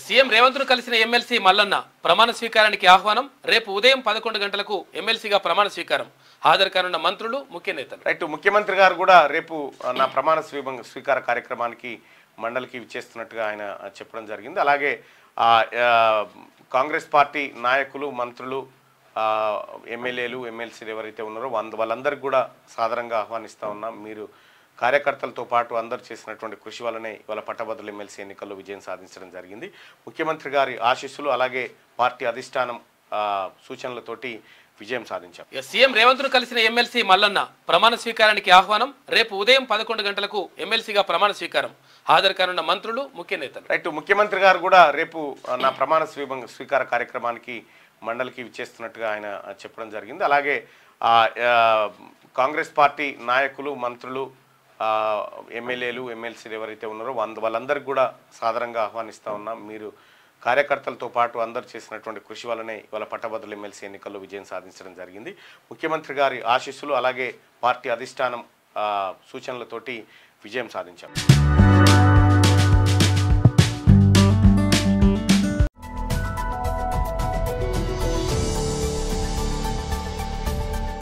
CM రేవంత్ను కలిసిన MLC Mallanna ప్రమాణ స్వీకారానికి ఆహ్వానం. రేపు ఉదయం 11 గంటలకు ఎమ్మెల్సీగా ప్రమాణ స్వీకారం. హాజరు కానున్న మంత్రులు, ముఖ్య నేతలు. రైట్, ముఖ్యమంత్రి గారు కూడా రేపు నా ప్రమాణ స్వీకార కార్యక్రమానికి మండలికి విచ్చేస్తున్నట్టుగా ఆయన చెప్పడం జరిగింది. అలాగే కాంగ్రెస్ పార్టీ నాయకులు, మంత్రులు, ఎమ్మెల్యేలు, ఎమ్మెల్సీలు ఎవరైతే ఉన్నారో వాళ్ళందరికీ కూడా సాధారణంగా ఆహ్వానిస్తూ ఉన్నాం. మీరు కార్యకర్తలతో పాటు అందరూ చేసినటువంటి కృషి వల్లనే ఇవాళ పట్టభద్రుల ఎమ్మెల్సీ ఎన్నికల్లో విజయం సాధించడం జరిగింది. ముఖ్యమంత్రి గారి ఆశీస్సులు అలాగే పార్టీ అధిష్టానం సూచనలతోటి విజయం సాధించాం. సీఎం రేవంత్ను కలిసిన ఎమ్మెల్సీ మల్లన్న ప్రమాణ స్వీకారానికి ఆహ్వానం. రేపు ఉదయం 11 గంటలకు ఎమ్మెల్సీగా ప్రమాణ స్వీకారం. హాజరు కానున్న మంత్రులు, ముఖ్య నేతలు. రైట్, ముఖ్యమంత్రి గారు కూడా రేపు నా ప్రమాణ స్వీకార కార్యక్రమానికి మండలికి విచ్చేస్తున్నట్టుగా ఆయన చెప్పడం జరిగింది. అలాగే కాంగ్రెస్ పార్టీ నాయకులు, మంత్రులు, ఎమ్మెల్యేలు, ఎమ్మెల్సీలు ఎవరైతే ఉన్నారో వాళ్ళందరికీ కూడా సాధారణంగా ఆహ్వానిస్తూ ఉన్నాం. మీరు కార్యకర్తలతో పాటు అందరూ చేసినటువంటి కృషి వల్లనే ఇవాళ పట్టభద్రుల ఎమ్మెల్సీ ఎన్నికల్లో విజయం సాధించడం జరిగింది. ముఖ్యమంత్రి గారి ఆశీస్సులు అలాగే పార్టీ అధిష్టానం సూచనలతోటి విజయం సాధించాం.